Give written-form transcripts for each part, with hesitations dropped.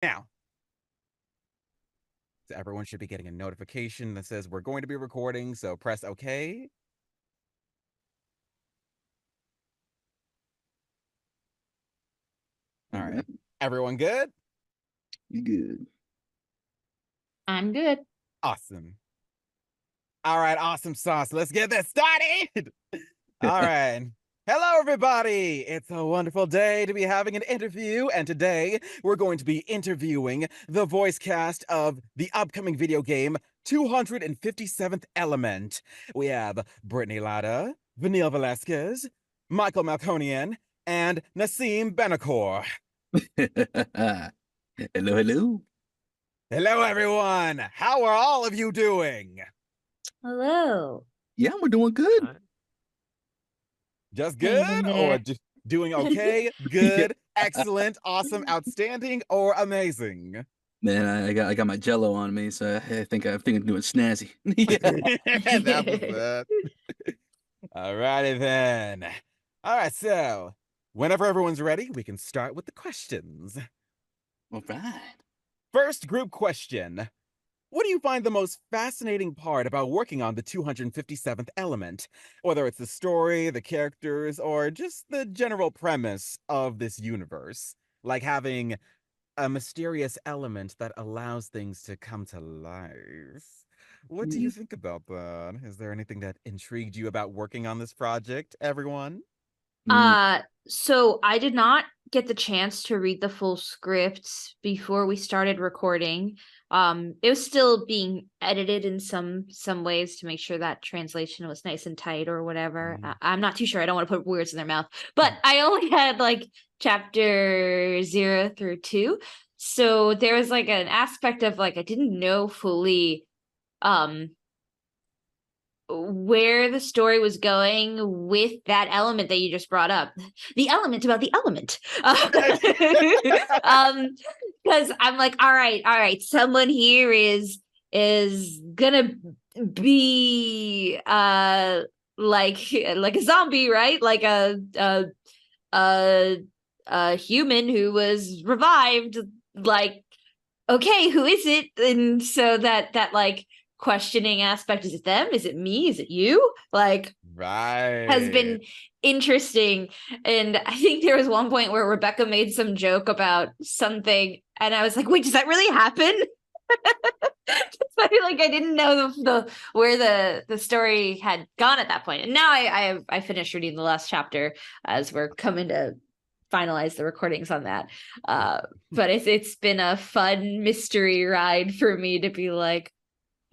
Now, so everyone should be getting a notification that says we're going to be recording, so press OK. All right. Everyone good? You good? I'm good. Awesome. All right, awesome sauce. Let's get this started. All right. Hello, everybody. It's a wonderful day to be having an interview, and today we're going to be interviewing the voice cast of the upcoming video game 257th Element. We have Brittany Latta, Vanille Velasquez, Michael Malconian, and Nassim Benacor. Hello, hello. Hello, everyone. How are all of you doing? Hello. Yeah, we're doing good. Just Hanging in good or there. just doing okay, Yeah, good, excellent, awesome, outstanding, or amazing? man, I got my Jello on me, so I think I'm doing snazzy. Yeah. That was it. Alrighty then. All right, so whenever everyone's ready, we can start with the questions. All right. First group question. What do you find the most fascinating part about working on the 257th Element? Whether it's the story, the characters, or just the general premise of this universe? Like having a mysterious element that allows things to come to life. What do you Mm, think about that? Is there anything that intrigued you about working on this project, everyone? mm, So I did not get the chance to read the full script before we started recording. It was still being edited in some ways to make sure that translation was nice and tight or whatever. Mm. I'm not too sure. I don't want to put words in their mouth, but I only had like chapter 0 through 2. So there was like an aspect of like I didn't know fully um where the story was going with that element that you just brought up, the element about the element. Because I'm like, all right, someone here is gonna be like a zombie, right? Like a a human who was revived. Like, okay, who is it? And so that like questioning aspect, is it them, is it me, is it you, like, has Right. been interesting. And I think there was one point where Rebecca made some joke about something and I was like, wait, does that really happen? Like I didn't know the where the story had gone at that point, and now I finished reading the last chapter as we're coming to finalize the recordings on that. But it's been a fun mystery ride for me to be like,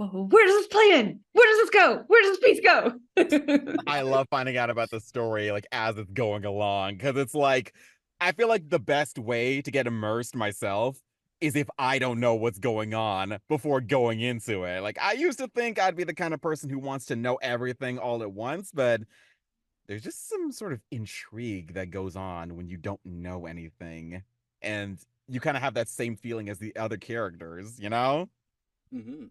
oh, where does this play in? Where does this go? Where does this piece go? I love finding out about the story like as it's going along because it's like I feel like the best way to get immersed myself is if I don't know what's going on before going into it. Like I used to think I'd be the kind of person who wants to know everything all at once, but there's just some sort of intrigue that goes on when you don't know anything. And you kind of have that same feeling as the other characters, you know? mhm.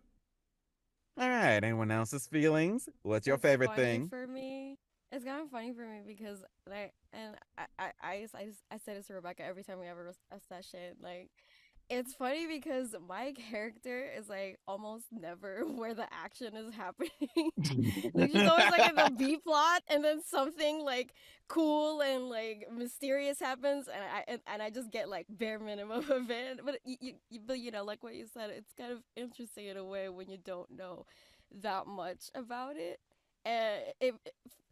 All right, anyone else's feelings? What's your It's favorite funny thing? for me. It's kind of funny for me because like, and I say this to Rebecca every time we have a session. Like, it's funny because my character is like almost never where the action is happening. Like, she's always like in the B plot, and then something like cool and like mysterious happens, and I just get like bare minimum of it. But but you know, like what you said, it's kind of interesting in a way when you don't know that much about it. And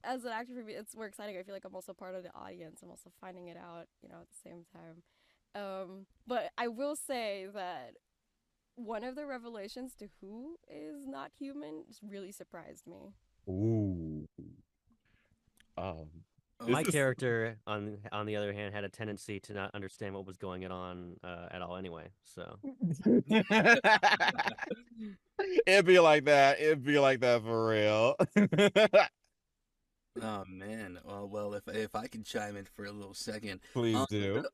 as an actor for me, it's more exciting. I feel like I'm also part of the audience. I'm also finding it out, you know, at the same time. But I will say that one of the revelations to who is not human just really surprised me. Ooh. Um, this My is character, on the other hand, had a tendency to not understand what was going on at all anyway. So It'd be like that. It'd be like that for real. Oh man. Well, if I can chime in for a little second, Please um, do.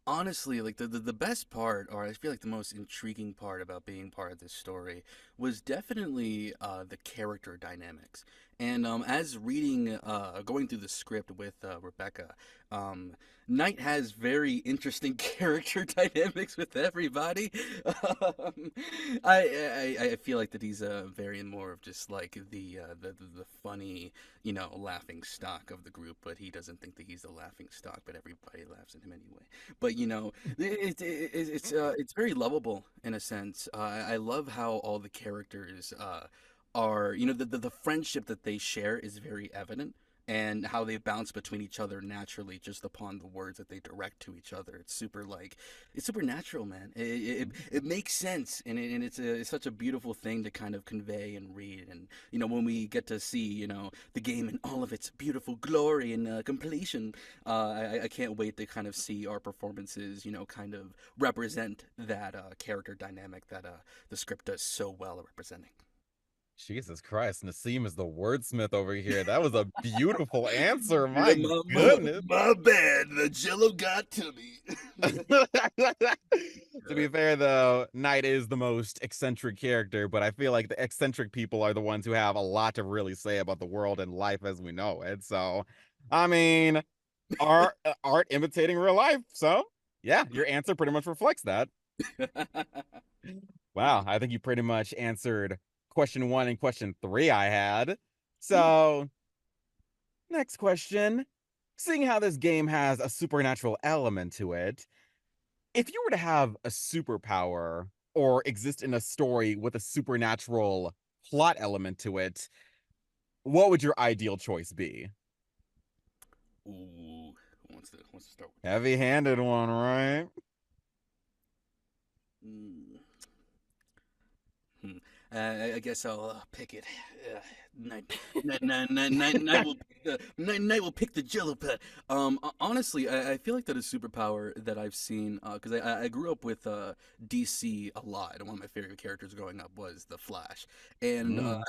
Honestly, like the best part, or I feel like the most intriguing part about being part of this story, was definitely the character dynamics. And as reading, going through the script with Rebecca, um, Knight has very interesting character dynamics with everybody. Um, I feel like that he's very more of just like the funny, laughing stock of the group, but he doesn't think that he's the laughing stock, but everybody laughs at him anyway. But it's very lovable in a sense. I love how all the characters are, the friendship that they share is very evident, and how they bounce between each other naturally just upon the words that they direct to each other. It's super natural, man. It makes sense, and it's such a beautiful thing to kind of convey and read. And when we get to see the game in all of its beautiful glory and completion, I can't wait to kind of see our performances, kind of represent that character dynamic that the script does so well at representing. Jesus Christ, Nassim is the wordsmith over here. That was a beautiful answer. Yeah, My my, my, goodness. my bad. The Jello got to me. To be fair, though, Knight is the most eccentric character, but I feel like the eccentric people are the ones who have a lot to really say about the world and life as we know it. So, I mean, art imitating real life. So, yeah, your answer pretty much reflects that. Wow, I think you pretty much answered question 1 and question 3 I had. So, next question. Seeing how this game has a supernatural element to it, if you were to have a superpower or exist in a story with a supernatural plot element to it, what would your ideal choice be? Ooh, who wants to start with Heavy-handed one, right? that? Hmm. I guess I'll pick it. Night will pick Night will pick the Jello pet. Honestly, I feel like that is a superpower that I've seen because I grew up with DC a lot, and one of my favorite characters growing up was the Flash. And Mm.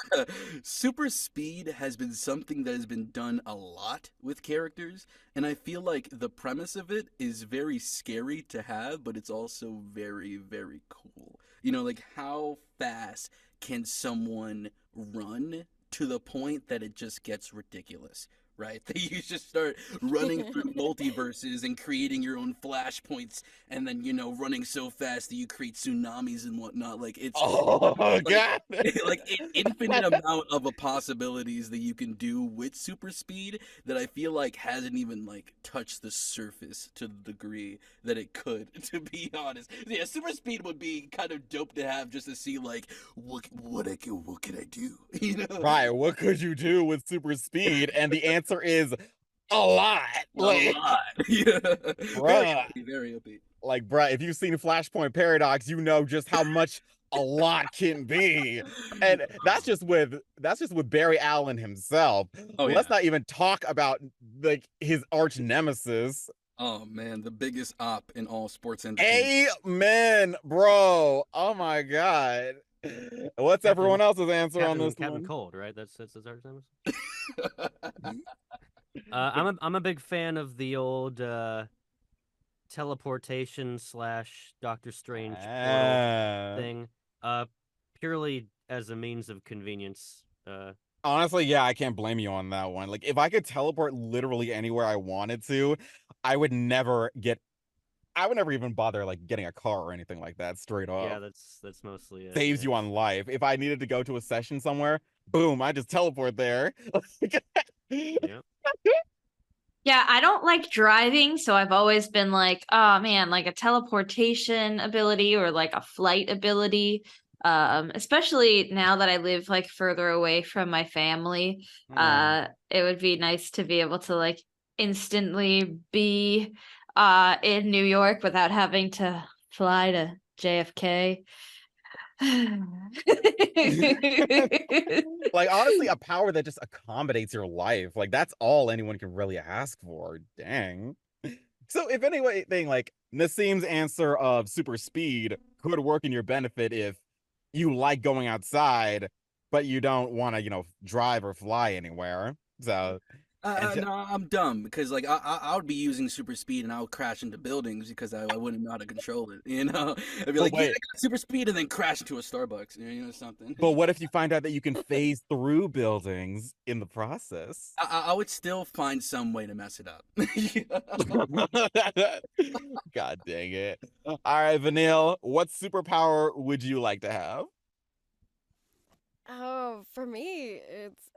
super speed has been something that has been done a lot with characters, and I feel like the premise of it is very scary to have, but it's also very, very cool. Like how fast can someone run to the point that it just gets ridiculous, right? That you just start running through multiverses and creating your own flashpoints, and then running so fast that you create tsunamis and whatnot. Like Oh, like God. like an infinite amount of possibilities that you can do with super speed that I feel like hasn't even like touched the surface to the degree that it could, to be honest. Yeah, super speed would be kind of dope to have just to see like what can I do? Right, what could you do with super speed? And the answer is a lot. A lot. Yeah. Very Bruh, OP, very OP. bruh, if you've seen Flashpoint Paradox, you know just how much a lot can be. And that's just with Barry Allen himself. Oh Let's yeah. not even talk about like his arch nemesis. Oh man, the biggest op in all sports entertainment. Amen, bro. Oh my God. What's everyone Captain else's answer on this Captain one? Cold, right? That's his arch nemesis. I'm a big fan of the old teleportation slash Doctor Strange portal Ah. thing. Purely as a means of convenience. Honestly, yeah, I can't blame you on that one. Like, if I could teleport literally anywhere I wanted to, I would never get, I would never even bother like getting a car or anything like that, straight Yeah, up. that's mostly it. Saves Yeah. you on life. If I needed to go to a session somewhere, boom, I just teleport there. Yeah. Yeah, I don't like driving, so I've always been like, oh man, like a teleportation ability or like a flight ability. Especially now that I live like further away from my family, Hmm. it would be nice to be able to like instantly be in New York without having to fly to JFK. Like, honestly, a power that just accommodates your life. Like, that's all anyone can really ask for. Dang. So, if anything, like, Nassim's answer of super speed could work in your benefit if you like going outside, but you don't want to, drive or fly anywhere. So, And No, I'm dumb because like I would be using super speed and I would crash into buildings because I wouldn't know how to control it. You know, I'd be but like, yeah, I wait, got super speed and then crash into a Starbucks. You know something. but what if you find out that you can phase through buildings in the process? I would still find some way to mess it up. God dang it. All right, Vanille, what superpower would you like to have? Oh, for me,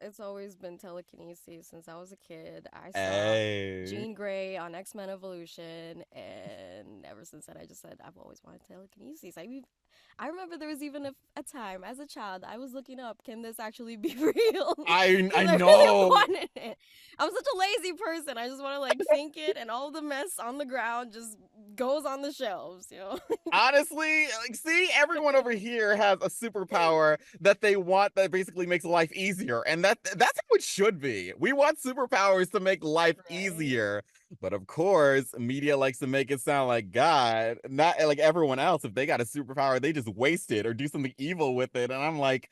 it's always been telekinesis since I was a kid. I saw Hey. Jean Grey on X-Men Evolution, and ever since then, I just said I've always wanted telekinesis. I remember there was even a time as a child I was looking up, can this actually be real? I Because I really know. wanted it. I'm such a lazy person. I just want to like think it, and all the mess on the ground just goes on the shelves, you know? Honestly, like, see, everyone over here has a superpower that they want that basically makes life easier, and that's how it should be. We want superpowers to make life Right. easier, but of course, media likes to make it sound like God, not like everyone else. If they got a superpower, they just waste it or do something evil with it, and I'm like,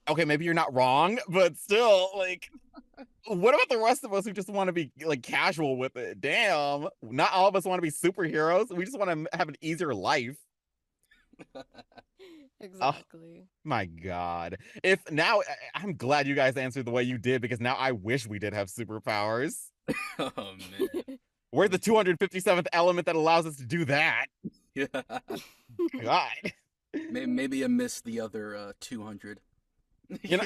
okay, maybe you're not wrong, but still, like, what about the rest of us who just want to be like casual with it? Damn, not all of us want to be superheroes. We just want to have an easier life. Oh Exactly. my God. If now, I'm glad you guys answered the way you did because now I wish we did have superpowers. Oh man. We're the 257th element that allows us to do that. Yeah. God. Maybe I missed the other 200. You know,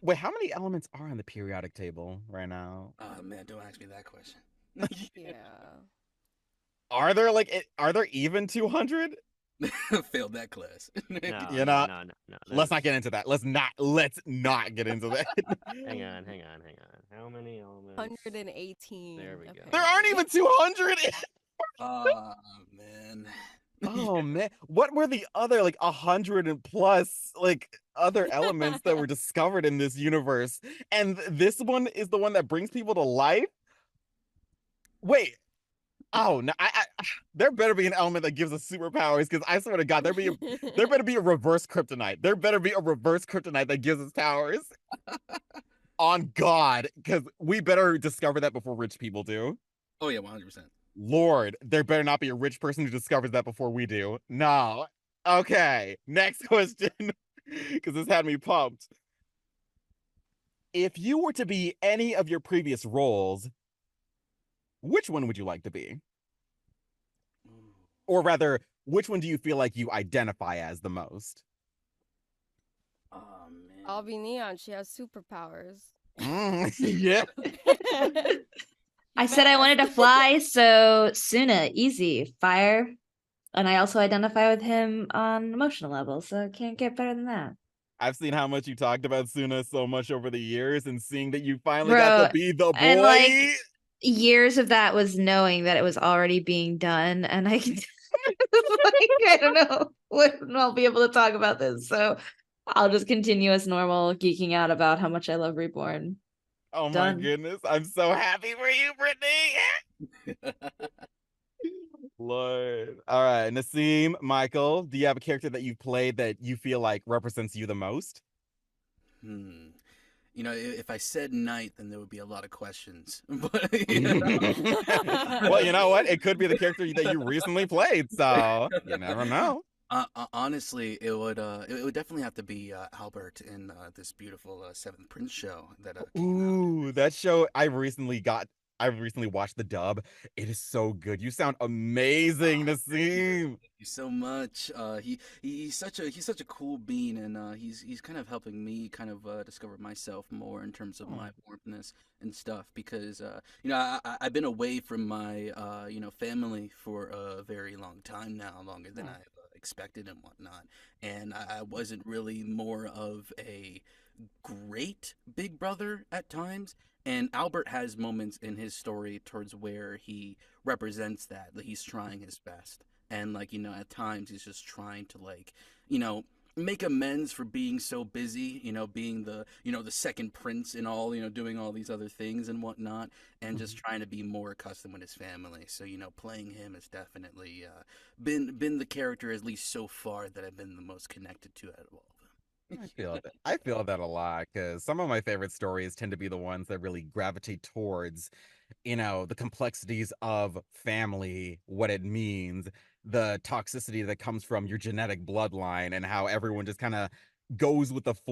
wait, how many elements are on the periodic table right now? Oh man, don't ask me that question. Yeah. Are there even 200? Failed that class. No, You know, no. let's not get into that. Let's not get into that. Hang on. How many elements? There 118, we go. There aren't apparently. even 200. Oh man. Oh man, what were the other like 100 and plus like other elements that were discovered in this universe? And this one is the one that brings people to life? Wait, oh no, there better be an element that gives us superpowers because I swear to God, there better be a reverse kryptonite. There better be a reverse kryptonite that gives us powers. On God, because we better discover that before rich people do. Oh yeah, 100%. Lord, there better not be a rich person who discovers that before we do. No. Okay, next question, because this had me pumped. If you were to be any of your previous roles, which one would you like to be? Or rather, which one do you feel like you identify as the most? Oh man. I'll be Neon. She has superpowers. Yeah. I said I wanted to fly, so Suna, easy, fire. And I also identify with him on emotional level, so can't get better than that. I've seen how much you talked about Suna so much over the years, and seeing that you finally got to Bro, be the and like boy. years of that was knowing that it was already being done, and I can like I don't know when I'll be able to talk about this, so I'll just continue as normal, geeking out about how much I love Reborn. Oh my Done. goodness, I'm so happy for you, Brittany. Lord. All right, Nassim, Michael, do you have a character that you've played that you feel like represents you the most? Hmm. You know, if I said night, then there would be a lot of questions. But Well, you know what? It could be the character that you recently played, so you never know. honestly, it would definitely have to be Albert in this beautiful Seventh Prince show that came out. Ooh, that show I recently watched the dub. It is so good. You sound amazing, Thank you, Nassim. thank you so much. He's such a cool bean, and he's kind of helping me kind of discover myself more in terms of Oh. my warmthness and stuff. Because you know I've been away from my you know family for a very long time now, longer than Oh. I expected and whatnot. And I wasn't really more of a great big brother at times. And Albert has moments in his story towards where he represents that he's trying his best. And like, you know, at times he's just trying to like, you know, make amends for being so busy, you know, being the, you know, the second prince and all, you know, doing all these other things and whatnot, and just trying to be more accustomed with his family. So, you know, playing him has definitely been the character at least so far that I've been the most connected to out of all of them. I feel that a lot because some of my favorite stories tend to be the ones that really gravitate towards, the complexities of family, what it means, the toxicity that comes from your genetic bloodline, and how everyone just kind of goes with the